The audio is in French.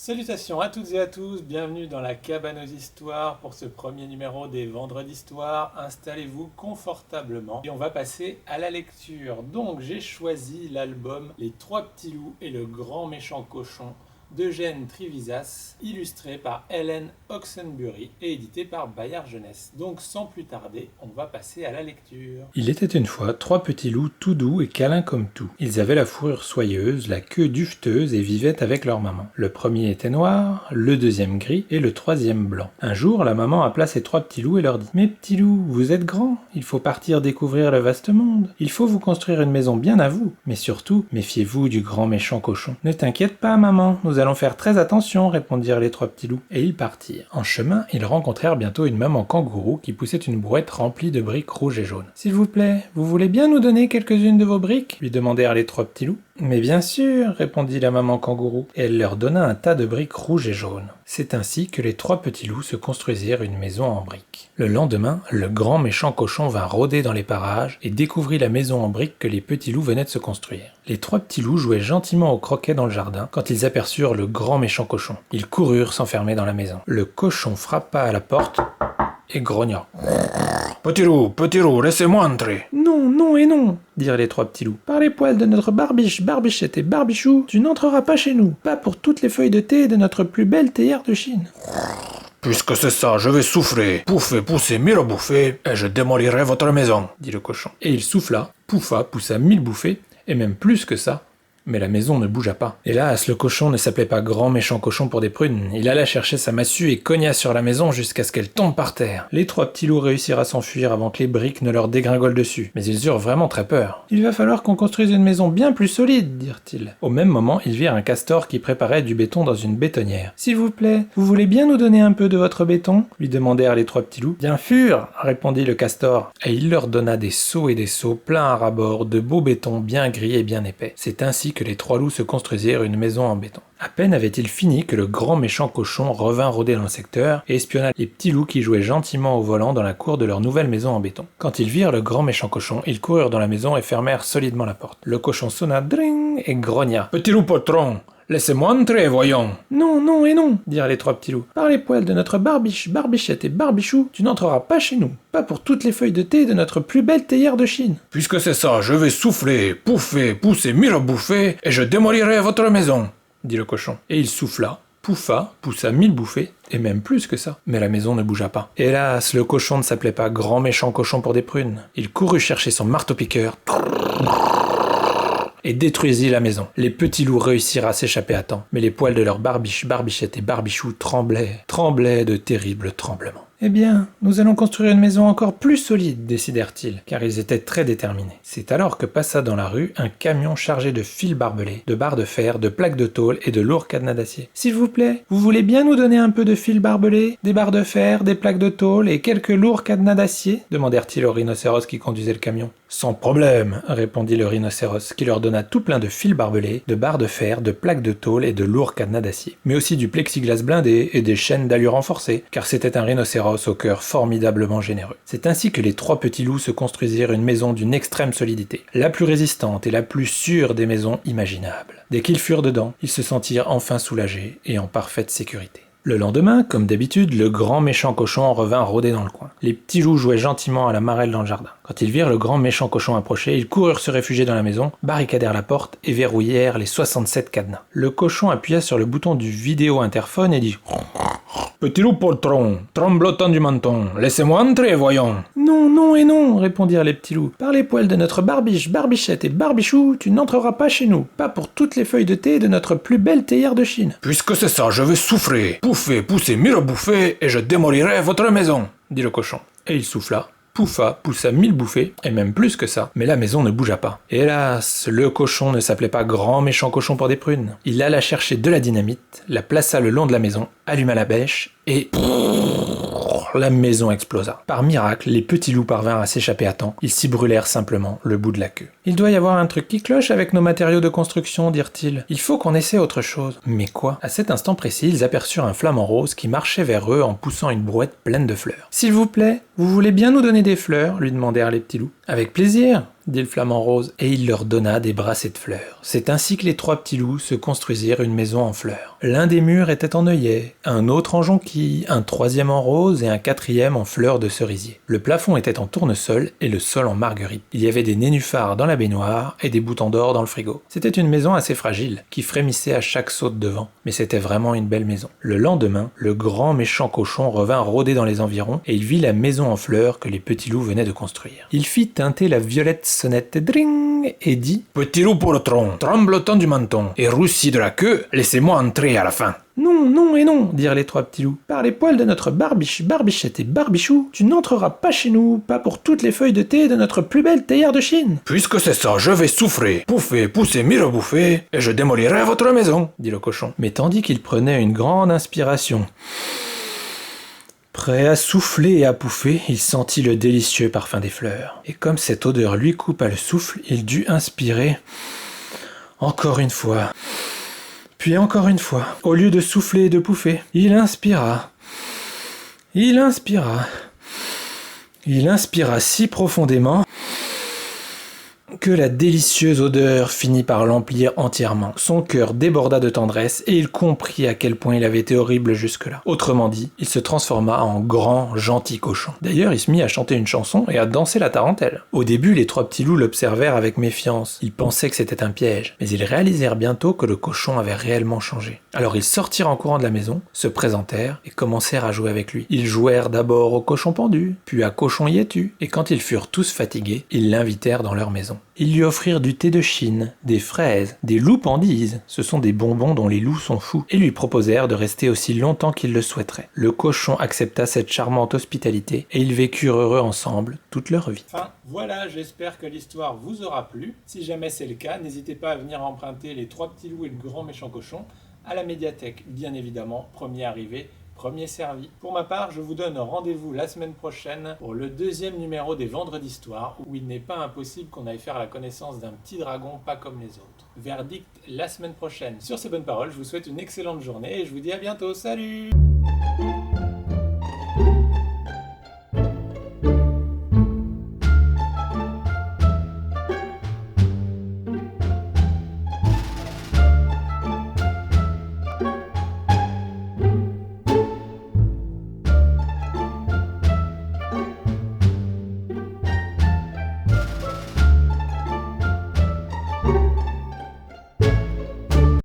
Salutations à toutes et à tous, bienvenue dans la cabane aux histoires pour ce premier numéro des Vendredis d'Histoire. Installez-vous confortablement et on va passer à la lecture. Donc j'ai choisi l'album Les Trois Petits Loups et le Grand Méchant Cochon d'Eugène Trivisas, illustré par Hélène Oxenbury et édité par Bayard Jeunesse. Donc sans plus tarder, on va passer à la lecture. Il était une fois trois petits loups tout doux et câlins comme tout. Ils avaient la fourrure soyeuse, la queue duveteuse et vivaient avec leur maman. Le premier était noir, le deuxième gris et le troisième blanc. Un jour, la maman appela ces trois petits loups et leur dit « Mes petits loups, vous êtes grands, il faut partir découvrir le vaste monde. Il faut vous construire une maison bien à vous. Mais surtout, méfiez-vous du grand méchant cochon. Ne t'inquiète pas, maman, nous allons faire très attention, répondirent les trois petits loups. Et ils partirent. En chemin, ils rencontrèrent bientôt une maman kangourou qui poussait une brouette remplie de briques rouges et jaunes. « S'il vous plaît, vous voulez bien nous donner quelques-unes de vos briques ?» lui demandèrent les trois petits loups. « Mais bien sûr, répondit la maman kangourou, et elle leur donna un tas de briques rouges et jaunes. C'est ainsi que les trois petits loups se construisirent une maison en briques. Le lendemain, le grand méchant cochon vint rôder dans les parages et découvrit la maison en briques que les petits loups venaient de se construire. Les trois petits loups jouaient gentiment au croquet dans le jardin quand ils aperçurent le grand méchant cochon. Ils coururent s'enfermer dans la maison. Le cochon frappa à la porte et grogna. « Petit loup, laissez-moi entrer !»« Non, non et non !» dirent les trois petits loups. « Par les poils de notre Barbiche, Barbichette et Barbichou, tu n'entreras pas chez nous, pas pour toutes les feuilles de thé de notre plus belle théière de Chine. » « Puisque c'est ça, je vais souffler, pouffer, pousser, mille bouffées, et je démolirai votre maison, » dit le cochon. Et il souffla, pouffa, poussa 1000 bouffées, et même plus que ça. Mais la maison ne bougea pas. Hélas, le cochon ne s'appelait pas grand méchant cochon pour des prunes. Il alla chercher sa massue et cogna sur la maison jusqu'à ce qu'elle tombe par terre. Les trois petits loups réussirent à s'enfuir avant que les briques ne leur dégringolent dessus. Mais ils eurent vraiment très peur. « Il va falloir qu'on construise une maison bien plus solide, dirent-ils. » Au même moment, ils virent un castor qui préparait du béton dans une bétonnière. « S'il vous plaît, vous voulez bien nous donner un peu de votre béton ?» lui demandèrent les trois petits loups. « Bien sûr !» répondit le castor. Et il leur donna des seaux et des seaux pleins à ras-bord de beau béton bien gris et bien épais. C'est ainsi que les trois loups se construisirent une maison en béton. À peine avait-il fini que le grand méchant cochon revint rôder dans le secteur et espionna les petits loups qui jouaient gentiment au volant dans la cour de leur nouvelle maison en béton. Quand ils virent le grand méchant cochon, ils coururent dans la maison et fermèrent solidement la porte. Le cochon sonna dring et grogna. « Petit loup patron, laissez-moi entrer, voyons !»« Non, non et non, dirent les trois petits loups. Par les poils de notre Barbiche, Barbichette et Barbichou, tu n'entreras pas chez nous, pas pour toutes les feuilles de thé de notre plus belle théière de Chine. »« Puisque c'est ça, je vais souffler, pouffer, pousser 1000 bouffées, et je démolirai votre maison, » dit le cochon. Et il souffla, pouffa, poussa 1000 bouffées, et même plus que ça. Mais la maison ne bougea pas. Hélas, le cochon ne s'appelait pas grand méchant cochon pour des prunes. Il courut chercher son marteau-piqueur et détruisit la maison. Les petits loups réussirent à s'échapper à temps, mais les poils de leurs Barbiche, Barbichette et Barbichou tremblaient de terribles tremblements. « Eh bien, nous allons construire une maison encore plus solide, décidèrent-ils, car ils étaient très déterminés. C'est alors que passa dans la rue un camion chargé de fils barbelés, de barres de fer, de plaques de tôle et de lourds cadenas d'acier. « S'il vous plaît, vous voulez bien nous donner un peu de fils barbelés, des barres de fer, des plaques de tôle et quelques lourds cadenas d'acier ?» demandèrent-ils au rhinocéros qui conduisait le camion. « Sans problème, répondit le rhinocéros, qui leur donna tout plein de fils barbelés, de barres de fer, de plaques de tôle et de lourds cadenas d'acier, mais aussi du plexiglas blindé et des chaînes d'allure renforcées, car c'était un rhinocéros au cœur formidablement généreux. C'est ainsi que les trois petits loups se construisirent une maison d'une extrême solidité, la plus résistante et la plus sûre des maisons imaginables. Dès qu'ils furent dedans, ils se sentirent enfin soulagés et en parfaite sécurité. Le lendemain, comme d'habitude, le grand méchant cochon revint rôder dans le coin. Les petits loups jouaient gentiment à la marelle dans le jardin. Quand ils virent le grand méchant cochon approcher, ils coururent se réfugier dans la maison, barricadèrent la porte et verrouillèrent les 67 cadenas. Le cochon appuya sur le bouton du vidéo-interphone et dit « Petit loup poltron, tremblotant du menton, laissez-moi entrer, voyons !»« Non, non et non, répondirent les petits loups. Par les poils de notre Barbiche, Barbichette et Barbichou, tu n'entreras pas chez nous, pas pour toutes les feuilles de thé de notre plus belle théière de Chine. »« Puisque c'est ça, je vais souffler, pouffer, pousser 1000 bouffées, et je démolirai votre maison, » dit le cochon. Et il souffla, pouffa, poussa 1000 bouffées, et même plus que ça, mais la maison ne bougea pas. Hélas, le cochon ne s'appelait pas grand méchant cochon pour des prunes. Il alla chercher de la dynamite, la plaça le long de la maison, alluma la bêche, et la maison explosa. Par miracle, les petits loups parvinrent à s'échapper à temps. Ils s'y brûlèrent simplement le bout de la queue. « Il doit y avoir un truc qui cloche avec nos matériaux de construction, dirent-ils. Il faut qu'on essaie autre chose. » Mais quoi ? À cet instant précis, ils aperçurent un flamant rose qui marchait vers eux en poussant une brouette pleine de fleurs. « S'il vous plaît, vous voulez bien nous donner des fleurs ?» lui demandèrent les petits loups. « Avec plaisir !» dit le flamant rose, et il leur donna des brassées de fleurs. C'est ainsi que les 3 petits loups se construisirent une maison en fleurs. L'un des murs était en œillet, un autre en jonquille, un 3e en rose et un 4e en fleurs de cerisier. Le plafond était en tournesol et le sol en marguerite. Il y avait des nénuphars dans la baignoire et des boutons d'or dans le frigo. C'était une maison assez fragile, qui frémissait à chaque saute de vent, mais c'était vraiment une belle maison. Le lendemain, le grand méchant cochon revint rôder dans les environs et il vit la maison en fleurs que les petits loups venaient de construire. Il fit teinter la violette sonnette dring et dit « Petit loup pour le tronc, tremblotant du menton et roussi de la queue, laissez-moi entrer à la fin. » Non, non et non, dirent les 3 petits loups. Par les poils de notre Barbiche, Barbichette et Barbichou, tu n'entreras pas chez nous, pas pour toutes les feuilles de thé de notre plus belle théière de Chine. Puisque c'est ça, je vais souffler, pouffer, pousser, m'y rebouffer, et je démolirai votre maison, dit le cochon. Mais tandis qu'il prenait une grande inspiration, prêt à souffler et à pouffer, il sentit le délicieux parfum des fleurs. Et comme cette odeur lui coupa le souffle, il dut inspirer encore une fois. Puis encore une fois, au lieu de souffler et de pouffer, il inspira. Il inspira. Il inspira si profondément que la délicieuse odeur finit par l'emplir entièrement. Son cœur déborda de tendresse et il comprit à quel point il avait été horrible jusque-là. Autrement dit, il se transforma en grand, gentil cochon. D'ailleurs, il se mit à chanter une chanson et à danser la tarentelle. Au début, les 3 petits loups l'observèrent avec méfiance. Ils pensaient que c'était un piège, mais ils réalisèrent bientôt que le cochon avait réellement changé. Alors ils sortirent en courant de la maison, se présentèrent et commencèrent à jouer avec lui. Ils jouèrent d'abord au cochon pendu, puis à cochon yétu, et quand ils furent tous fatigués, ils l'invitèrent dans leur maison. Ils lui offrirent du thé de Chine, des fraises, des loupandises, ce sont des bonbons dont les loups sont fous, et lui proposèrent de rester aussi longtemps qu'il le souhaiterait. Le cochon accepta cette charmante hospitalité, et ils vécurent heureux ensemble toute leur vie. Enfin, voilà, j'espère que l'histoire vous aura plu. Si jamais c'est le cas, n'hésitez pas à venir emprunter les 3 petits loups et le grand méchant cochon à la médiathèque, bien évidemment, premier arrivé, premier servi. Pour ma part, je vous donne rendez-vous la semaine prochaine pour le 2e numéro des Vendredis d'Histoire, où il n'est pas impossible qu'on aille faire la connaissance d'un petit dragon pas comme les autres. Verdict la semaine prochaine. Sur ces bonnes paroles, je vous souhaite une excellente journée et je vous dis à bientôt. Salut!